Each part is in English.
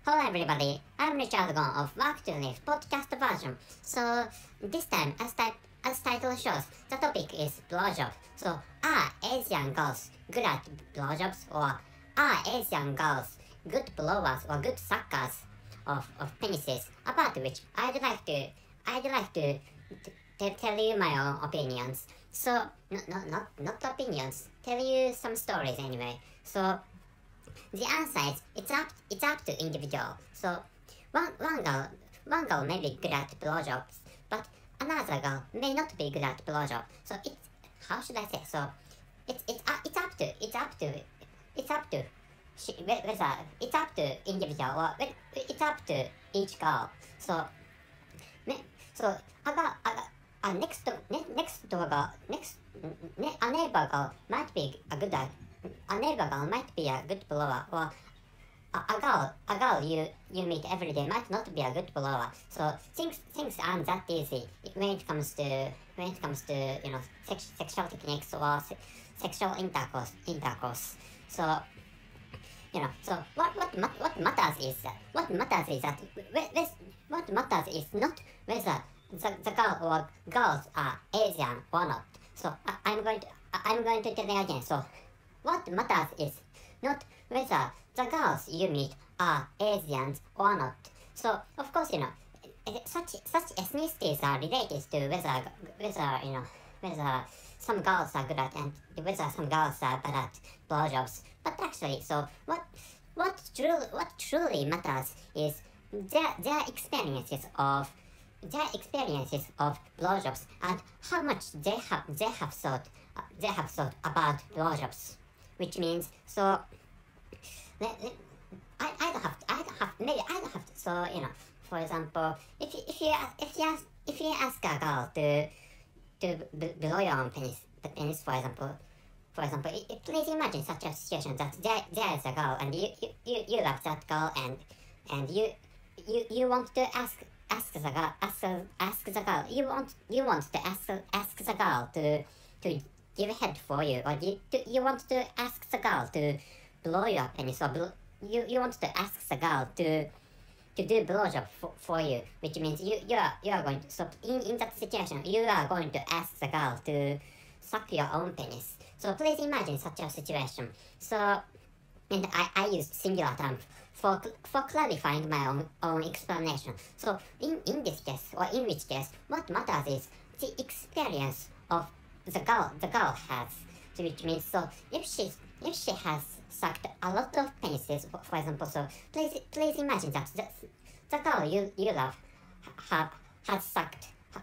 Hello everybody, I'm Richard Gon of Work to Live podcast version. So this time, as title shows, the topic is blowjob. So are Asian girls good at blowjobs, or are Asian girls good blowers or good suckers of penises? About which I'd like to tell you my own opinions. So not opinions. Tell you some stories anyway. So the answer is it's up to individual. So one girl may be good at blowjobs, but another girl may not be good at blowjob. So it's, how should I say? So it's up to whether it's up to individual, or it's up to each girl. So a neighbor girl might be a good blower, or a girl you meet every day might not be a good blower. So things aren't that easy when it comes to sexual techniques or sexual intercourse. So so what matters is not whether the girl or girls are Asian or not. So I'm going to tell you again. So what matters is not whether the girls you meet are Asians or not. So of course such ethnicities are related to whether some girls are good at and whether some girls are bad at blowjobs. But actually, so what truly matters is their experiences of blowjobs, and how much they have thought about blowjobs. Which means, so I don't have to. So for example, if you ask a girl to blow your own penis, for example, please imagine such a situation that there is a girl and you love that girl, and you want to ask the girl you want to ask the girl to give head for you, or you want to ask the girl to blow your penis, or you want to ask the girl to do blowjob for you, which means you are going to, so in that situation you are going to ask the girl to suck your own penis. So please imagine such a situation. So, and I used singular term for clarifying my own explanation. So in this case, or in which case, what matters is the experience of the girl has. So which means, so if she has sucked a lot of penises, for example, so please imagine that the girl you love has sucked or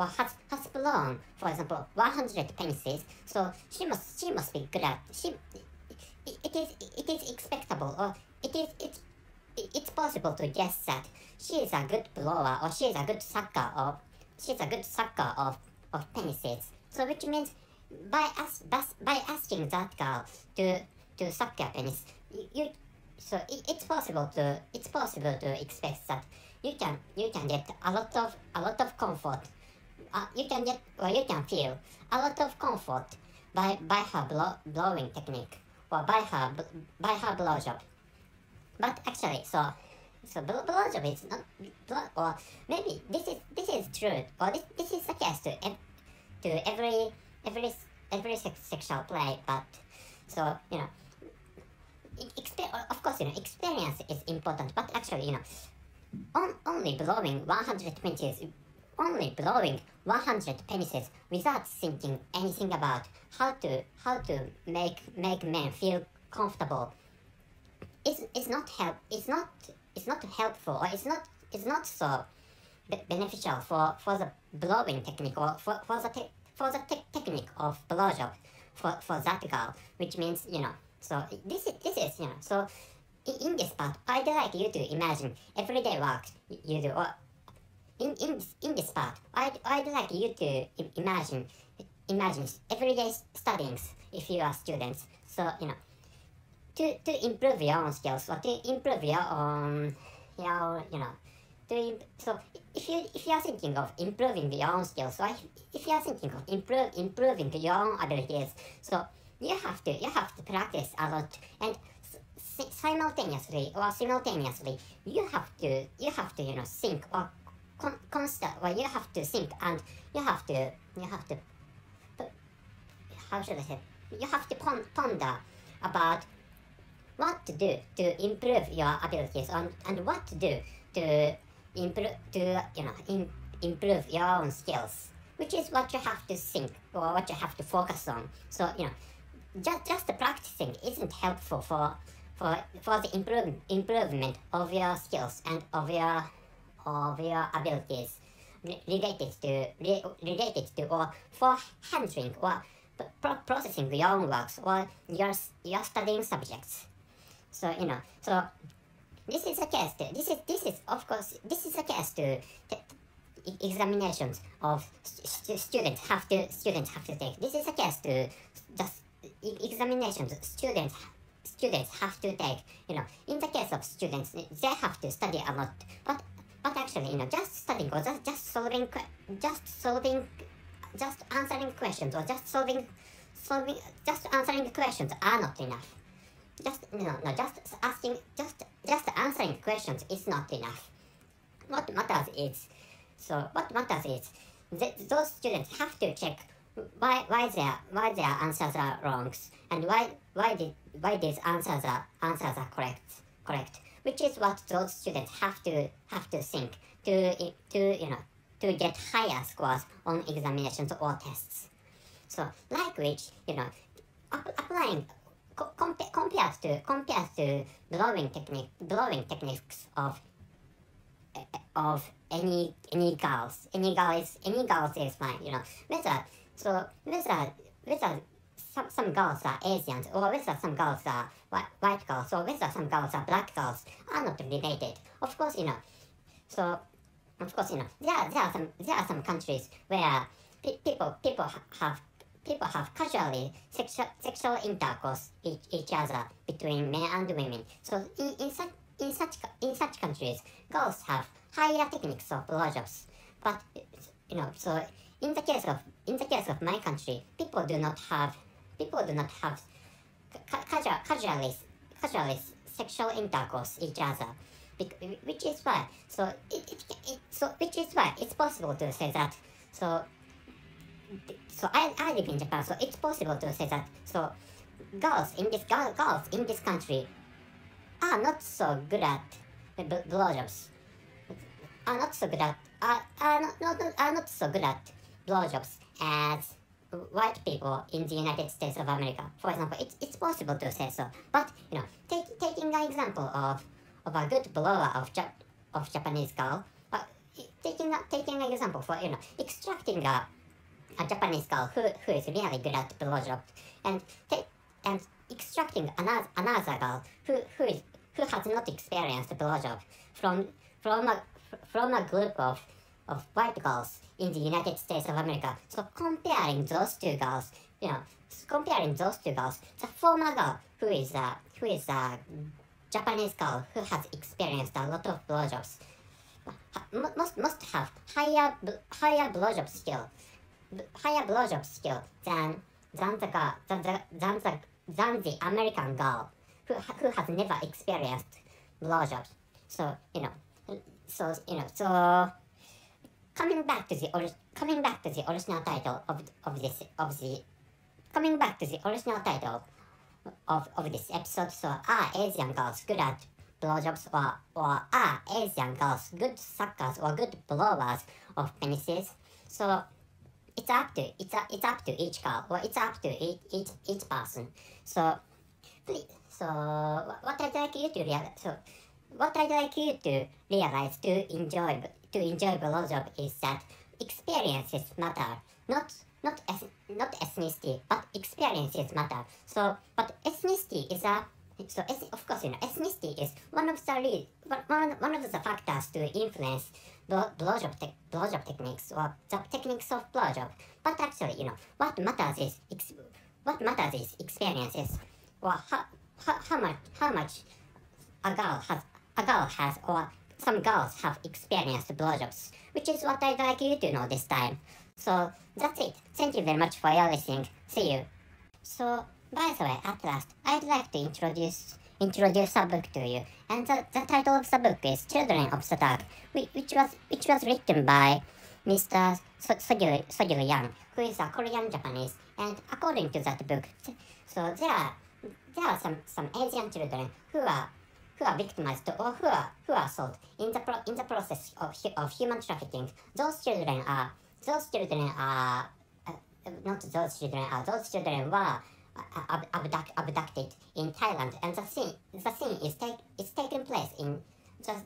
has blown, for example, 100 penises. So she must be good at it is expectable, or it's possible to guess that she is a good blower, or she is a good sucker of penises. So which means by asking that girl to suck your penis, it's possible to expect that you can get a lot of comfort. You can feel a lot of comfort by her blowing technique, or by her blowjob. But actually, so blowjob is not or maybe this is true, or this is the case to every sexual play. But so of course experience is important, but actually only blowing 100 penises without thinking anything about how to make men feel comfortable is not helpful, or it's not so beneficial for the blowing technique, or for the technique of blowjob for that girl. Which means so this is so in this part I'd like you to imagine everyday work you do, or in this part I'd like you to imagine everyday studyings if you are students. So to improve your own skills, or to improve your own so if you are thinking of improving your own skills, or if you are thinking of improving your own abilities, so you have to practice a lot. And simultaneously, you have to think, or constant, or you have to think, and you have to how should I say, you have to ponder about what to do to improve your abilities, and what to do to improve your own skills, which is what you have to think, or what you have to focus on. So just the practicing isn't helpful for the improvement of your skills and of your abilities related to or for handling or processing your own works or your studying subjects. So so this is a case to examinations of students have to take. This is a case to just examinations students have to take. In the case of students, they have to study a lot, but actually, just studying or just answering questions, or just answering questions are not enough. Just answering questions is not enough. What matters is those students have to check why their answers are wrong, and why these answers are correct, which is what those students have to think to get higher scores on examinations or tests. So like which applying compared to blowing techniques of any girls is fine. Whether some girls are Asians, or whether some girls are white girls, or whether some girls are black girls are not related. Of course, there are some countries where people have casually sexual intercourse each other between men and women. So in such countries, girls have higher techniques of blowjobs. But so in the case of my country, people do not have casually sexual intercourse each other, which is why it's possible to say that. So I live in Japan, so it's possible to say that. So girls in this country are not so good at blowjobs. Are not so good at blowjobs as white people in the United States of America. For example, it's possible to say so. But taking an example of a good blower of Japanese girl, taking an example for extracting a Japanese girl who is really good at blowjob, and extracting another girl who has not experienced blowjob from a group of white girls in the United States of America. So comparing those two girls, the former girl who is a Japanese girl who has experienced a lot of blowjobs must have higher blowjob skill than the American girl who has never experienced blowjobs. So coming back to the original title of this episode. So are Asian girls good at blowjobs, or are Asian girls good suckers or good blowers of penises? So it's up to each girl, or it's up to each person. So what I'd like you to realize to enjoy blowjob is that experiences matter. Not ethnicity, but experiences matter. So, but ethnicity is of course ethnicity is one of the factors to influence blowjob techniques, or the techniques of blowjob. But actually, what matters is experiences, or how much a girl has, or some girls have experienced blowjobs, which is what I'd like you to know this time. So that's it. Thank you very much for your listening. See you. So by the way, at last, I'd like to introduce introduce a book to you. And the title of the book is Children of the Dark, which was written by Mr. Sogil Yang, who is a Korean Japanese. And according to that book, so there are some Asian children who are victimized or who are sold in the process of human trafficking. Those children are those children were abducted in Thailand, and the scene is taking place in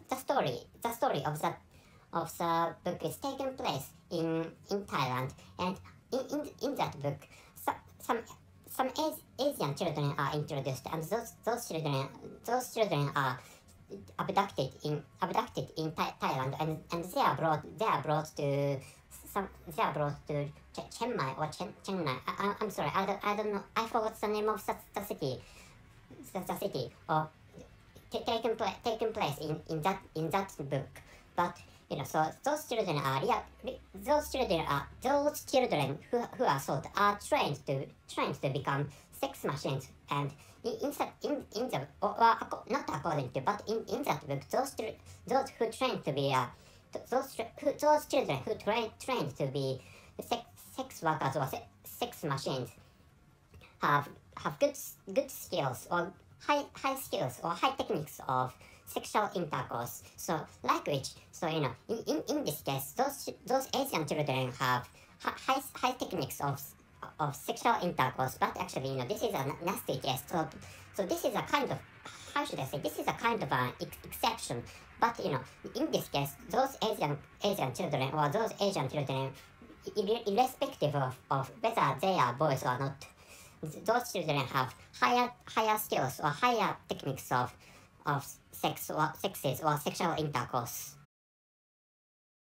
the story of the book is taking place in Thailand, and in that book some Asian children are introduced, and those children are abducted in Thailand, and they are brought to Chiang Mai or Chennai. I'm sorry, I don't know. I forgot the name of the city. The city or taking place in that book. But so those children who are sold are trained to become sex machines, and not according to, but in that book, those who trained to be those children who trained to be sex workers or sex machines have good skills or high skills or high techniques of sexual intercourse. So in this case, those Asian children have high techniques of sexual intercourse, but actually this is a nasty case. So this is a kind of, how should I say, this is a kind of an exception. But in this case, those Asian children or those Asian children, irrespective of whether they are boys or not, those children have higher skills or higher techniques of sexes or sexual intercourse.